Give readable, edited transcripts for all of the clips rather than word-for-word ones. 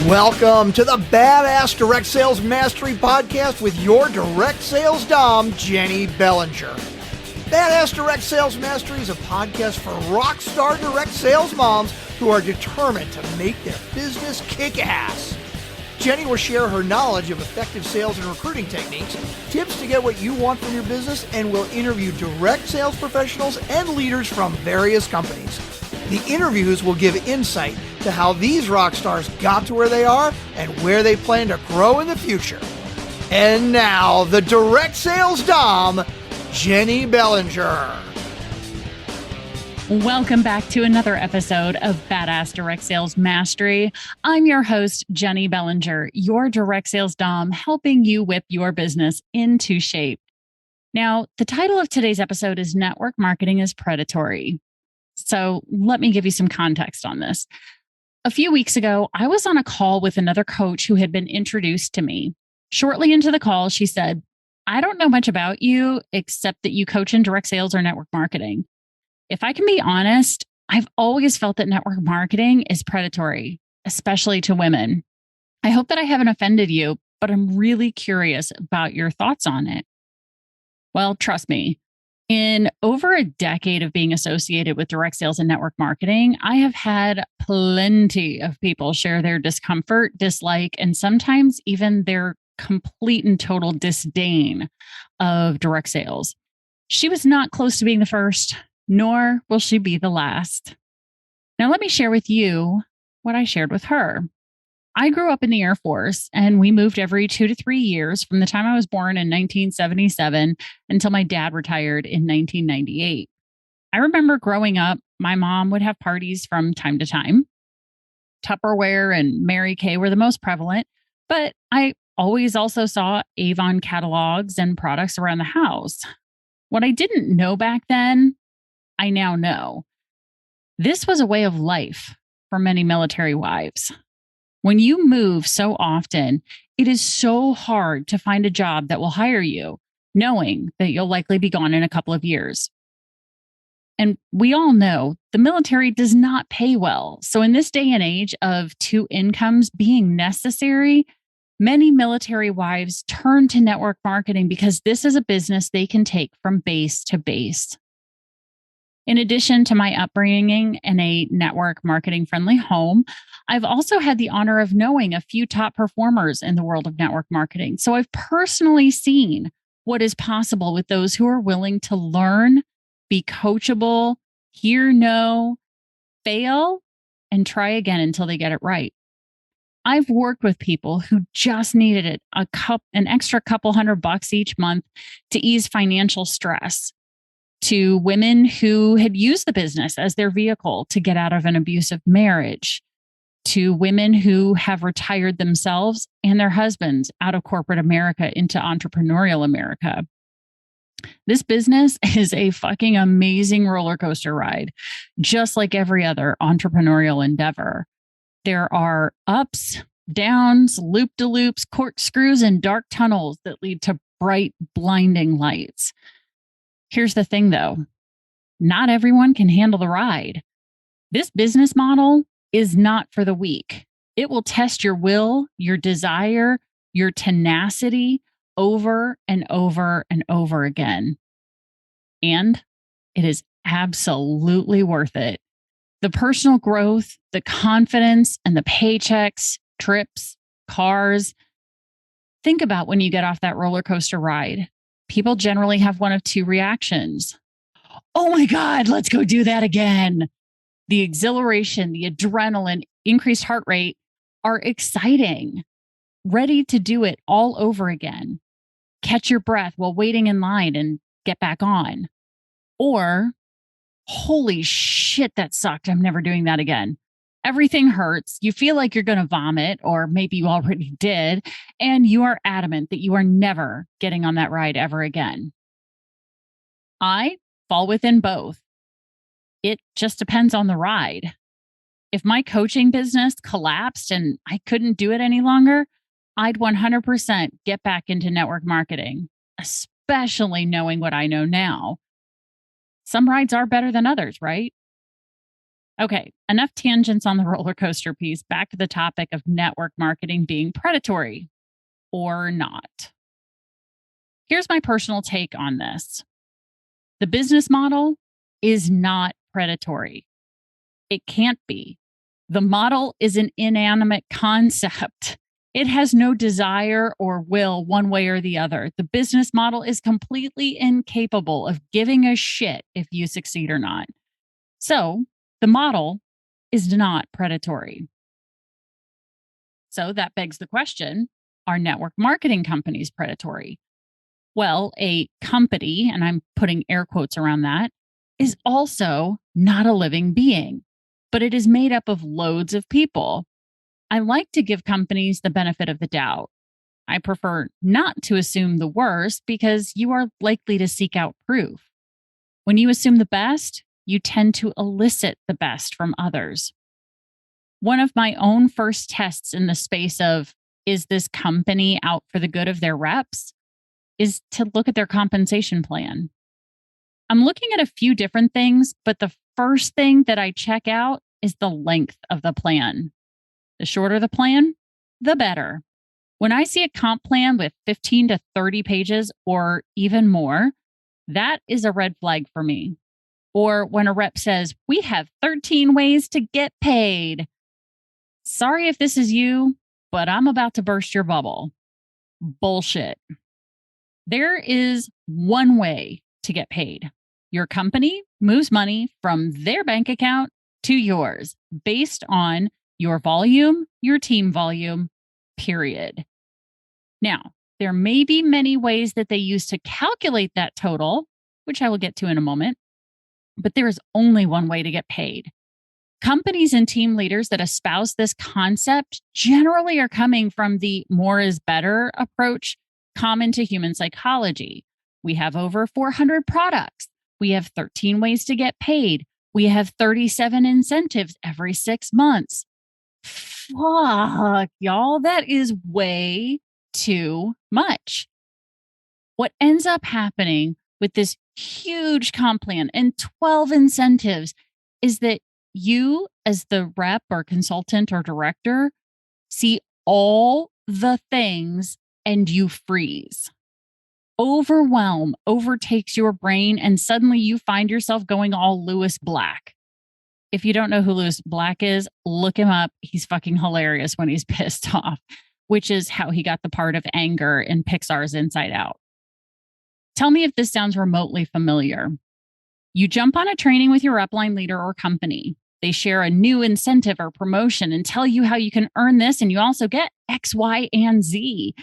Welcome to the Badass Direct Sales Mastery Podcast with your direct sales dom, Jennie Bellinger. Badass Direct Sales Mastery is a podcast for rock star direct sales moms who are determined to make their business kick ass. Jennie will share her knowledge of effective sales and recruiting techniques, tips to get what you want from your business, and will interview direct sales professionals and leaders from various companies. The interviews will give insight to how these rock stars got to where they are and where they plan to grow in the future. And now, the direct sales dom, Jennie Bellinger. Welcome back to another episode of Badass Direct Sales Mastery. I'm your host, Jennie Bellinger, your direct sales dom, helping you whip your business into shape. Now, the title of today's episode is Network Marketing is Predatory. So let me give you some context on this. A few weeks ago, I was on a call with another coach who had been introduced to me. Shortly into the call, she said, "I don't know much about you except that you coach in direct sales or network marketing. If I can be honest, I've always felt that network marketing is predatory, especially to women. I hope that I haven't offended you, but I'm really curious about your thoughts on it." Well, trust me, in over a decade of being associated with direct sales and network marketing, I have had plenty of people share their discomfort, dislike, and sometimes even their complete and total disdain of direct sales. She was not close to being the first, nor will she be the last. Now, let me share with you what I shared with her. I grew up in the Air Force, and we moved every 2 to 3 years from the time I was born in 1977 until my dad retired in 1998. I remember growing up, my mom would have parties from time to time. Tupperware and Mary Kay were the most prevalent, but I always also saw Avon catalogs and products around the house. What I didn't know back then, I now know. This was a way of life for many military wives. When you move so often, it is so hard to find a job that will hire you, knowing that you'll likely be gone in a couple of years. And we all know the military does not pay well. So in this day and age of two incomes being necessary, many military wives turn to network marketing because this is a business they can take from base to base. In addition to my upbringing in a network marketing friendly home, I've also had the honor of knowing a few top performers in the world of network marketing. So I've personally seen what is possible with those who are willing to learn, be coachable, hear no, fail, and try again until they get it right. I've worked with people who just needed an extra couple $100 each month to ease financial stress, to women who had used the business as their vehicle to get out of an abusive marriage, to women who have retired themselves and their husbands out of corporate America into entrepreneurial America. This business is a fucking amazing roller coaster ride, just like every other entrepreneurial endeavor. There are ups, downs, loop-de-loops, corkscrews, and dark tunnels that lead to bright, blinding lights. Here's the thing, though. Not everyone can handle the ride. This business model is not for the weak. It will test your will, your desire, your tenacity over and over and over again. And it is absolutely worth it. The personal growth, the confidence, and the paychecks, trips, cars. Think about when you get off that roller coaster ride. People generally have one of two reactions. Oh my God, let's go do that again. The exhilaration, the adrenaline, increased heart rate are exciting, ready to do it all over again. Catch your breath while waiting in line and get back on. Or, holy shit, that sucked. I'm never doing that again. Everything hurts. You feel like you're going to vomit, or maybe you already did, and you are adamant that you are never getting on that ride ever again. I fall within both. It just depends on the ride. If my coaching business collapsed and I couldn't do it any longer, I'd 100% get back into network marketing, especially knowing what I know now. Some rides are better than others, right? Okay, enough tangents on the roller coaster piece. Back to the topic of network marketing being predatory or not. Here's my personal take on this. The business model is not predatory. It can't be. The model is an inanimate concept. It has no desire or will one way or the other. The business model is completely incapable of giving a shit if you succeed or not. So the model is not predatory. So that begs the question, are network marketing companies predatory? Well, a company, and I'm putting air quotes around that, is also not a living being, but it is made up of loads of people. I like to give companies the benefit of the doubt. I prefer not to assume the worst because you are likely to seek out proof. When you assume the best, you tend to elicit the best from others. One of my own first tests in the space of, is this company out for the good of their reps, is to look at their compensation plan. I'm looking at a few different things, but the first thing that I check out is the length of the plan. The shorter the plan, the better. When I see a comp plan with 15 to 30 pages or even more, that is a red flag for me. Or when a rep says, we have 13 ways to get paid. Sorry if this is you, but I'm about to burst your bubble. Bullshit. There is one way to get paid. Your company moves money from their bank account to yours based on your volume, your team volume, period. Now, there may be many ways that they use to calculate that total, which I will get to in a moment, but there is only one way to get paid. Companies and team leaders that espouse this concept generally are coming from the more is better approach common to human psychology. We have over 400 products. We have 13 ways to get paid. We have 37 incentives every 6 months. Fuck, y'all, that is way too much. What ends up happening with this huge comp plan and 12 incentives is that you, as the rep or consultant or director, see all the things and you freeze. Overwhelm overtakes your brain, and suddenly you find yourself going all Lewis Black. If you don't know who Lewis Black is, look him up. He's fucking hilarious when he's pissed off, which is how he got the part of anger in Pixar's Inside Out. Tell me if this sounds remotely familiar. You jump on a training with your upline leader or company. They share a new incentive or promotion and tell you how you can earn this, and you also get X, Y, and Z.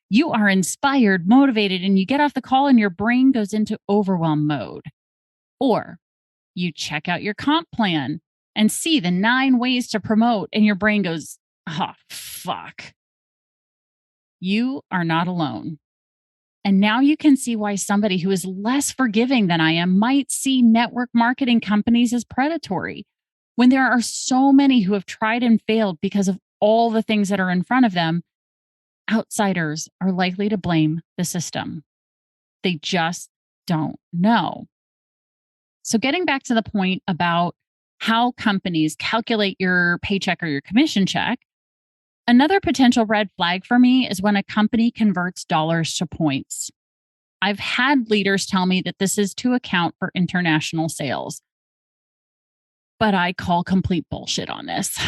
You are inspired, motivated, and you get off the call and your brain goes into overwhelm mode. Or you check out your comp plan and see the 9 ways to promote, and your brain goes, oh, fuck. You are not alone. And now you can see why somebody who is less forgiving than I am might see network marketing companies as predatory, when there are so many who have tried and failed because of all the things that are in front of them. Outsiders are likely to blame the system. They just don't know. So getting back to the point about how companies calculate your paycheck or your commission check, another potential red flag for me is when a company converts dollars to points. I've had leaders tell me that this is to account for international sales, but I call complete bullshit on this.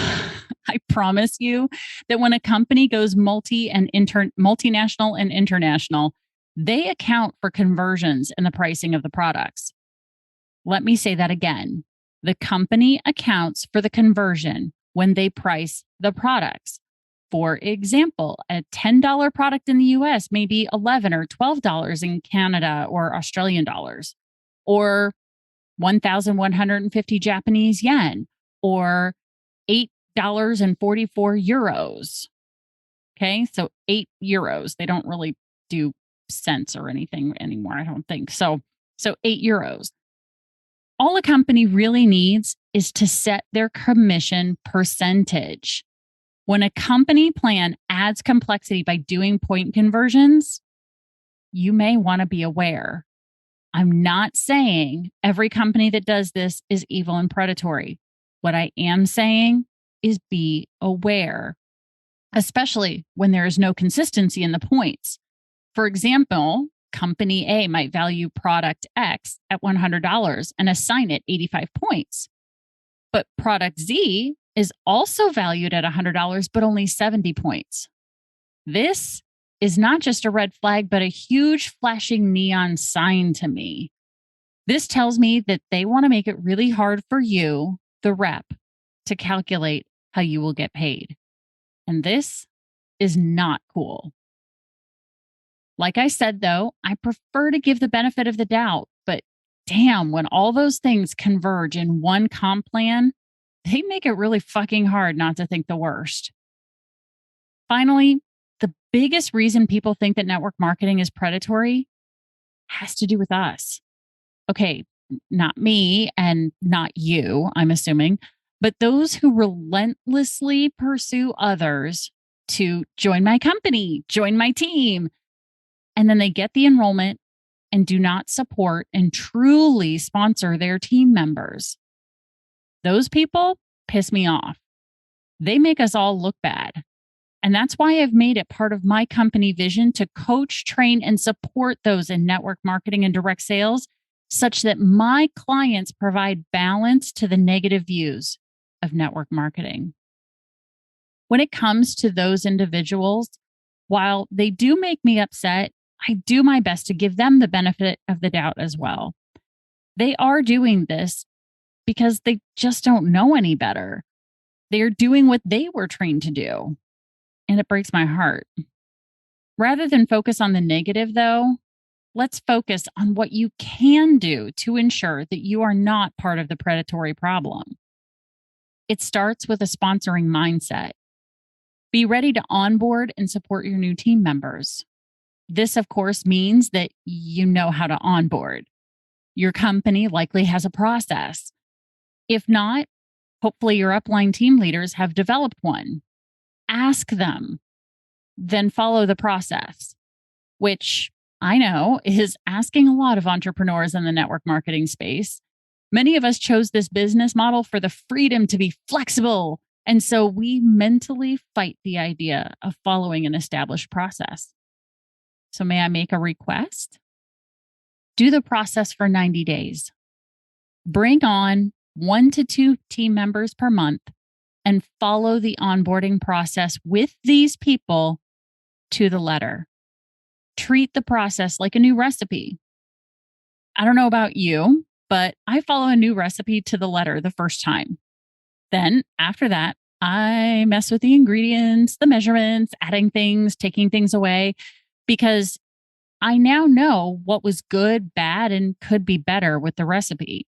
I promise you that when a company goes multinational and international, they account for conversions in the pricing of the products. Let me say that again. The company accounts for the conversion when they price the products. For example, a $10 product in the US may be $11 or $12 in Canada or Australian dollars, or 1,150 Japanese yen, or $8.44. Okay, so €8. They don't really do cents or anything anymore, I don't think. So €8. All a company really needs is to set their commission percentage. When a company plan adds complexity by doing point conversions, you may want to be aware. I'm not saying every company that does this is evil and predatory. What I am saying is be aware, especially when there is no consistency in the points. For example, company A might value product X at $100 and assign it 85 points. But product Z is also valued at $100, but only 70 points. This is not just a red flag, but a huge flashing neon sign to me. This tells me that they want to make it really hard for you, the rep, to calculate how you will get paid. And this is not cool. Like I said, though, I prefer to give the benefit of the doubt, but damn, when all those things converge in one comp plan, they make it really fucking hard not to think the worst. Finally, the biggest reason people think that network marketing is predatory has to do with us. Okay, not me and not you, I'm assuming, but those who relentlessly pursue others to join my company, join my team, and then they get the enrollment and do not support and truly sponsor their team members. Those people piss me off. They make us all look bad. And that's why I've made it part of my company vision to coach, train, and support those in network marketing and direct sales such that my clients provide balance to the negative views of network marketing. When it comes to those individuals, while they do make me upset, I do my best to give them the benefit of the doubt as well. They are doing this because they just don't know any better. They're doing what they were trained to do. And it breaks my heart. Rather than focus on the negative, though, let's focus on what you can do to ensure that you are not part of the predatory problem. It starts with a sponsoring mindset. Be ready to onboard and support your new team members. This, of course, means that you know how to onboard. Your company likely has a process. If not, hopefully your upline team leaders have developed one. Ask them, then follow the process, which I know is asking a lot of entrepreneurs in the network marketing space. Many of us chose this business model for the freedom to be flexible, and so we mentally fight the idea of following an established process. So may I make a request? Do the process for 90 days. Bring on 1 to 2 team members per month and follow the onboarding process with these people to the letter. Treat the process like a new recipe. I don't know about you, but I follow a new recipe to the letter the first time. Then after that, I mess with the ingredients, the measurements, adding things, taking things away, because I now know what was good, bad, and could be better with the recipe.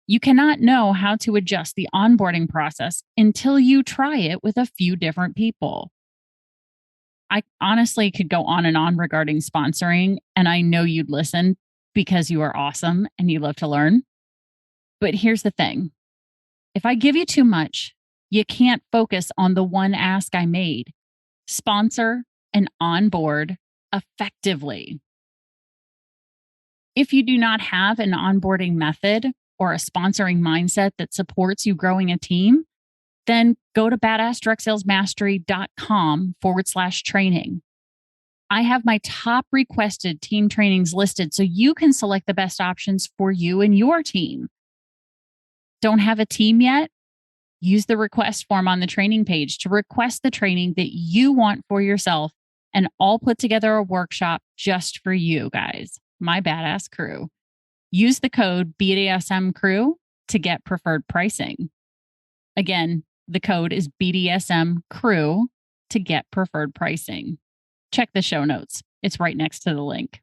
You cannot know how to adjust the onboarding process until you try it with a few different people. I honestly could go on and on regarding sponsoring, and I know you'd listen because you are awesome and you love to learn. But here's the thing. If I give you too much, you can't focus on the one ask I made. Sponsor and onboard effectively. If you do not have an onboarding method or a sponsoring mindset that supports you growing a team, then go to badassdirectsalesmastery.com/training. I have my top requested team trainings listed so you can select the best options for you and your team. Don't have a team yet? Use the request form on the training page to request the training that you want for yourself, and I'll put together a workshop just for you guys, my badass crew. Use the code BDSM crew to get preferred pricing. Again, the code is BDSM crew to get preferred pricing. Check the show notes. It's right next to the link.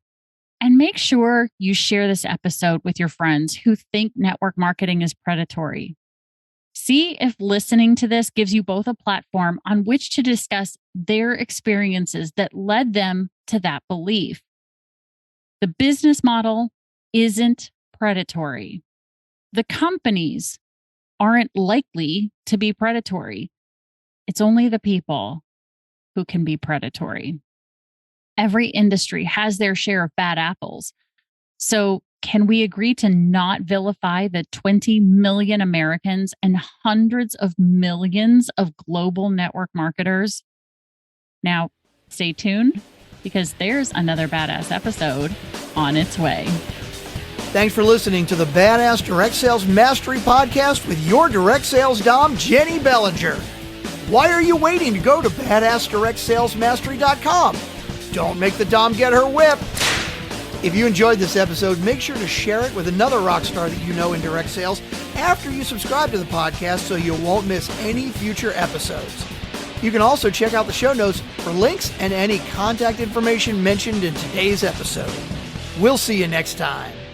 And make sure you share this episode with your friends who think network marketing is predatory. See if listening to this gives you both a platform on which to discuss their experiences that led them to that belief. The business model isn't predatory. The companies aren't likely to be predatory. It's only the people who can be predatory. Every industry has their share of bad apples. So Can we agree to not vilify the 20 million Americans and hundreds of millions of global network marketers? Now, stay tuned because there's another badass episode on its way. Thanks for listening to the Badass Direct Sales Mastery Podcast with your direct sales dom, Jennie Bellinger. Why are you waiting to go to badassdirectsalesmastery.com? Don't make the dom get her whip. If you enjoyed this episode, make sure to share it with another rock star that you know in direct sales after you subscribe to the podcast so you won't miss any future episodes. You can also check out the show notes for links and any contact information mentioned in today's episode. We'll see you next time.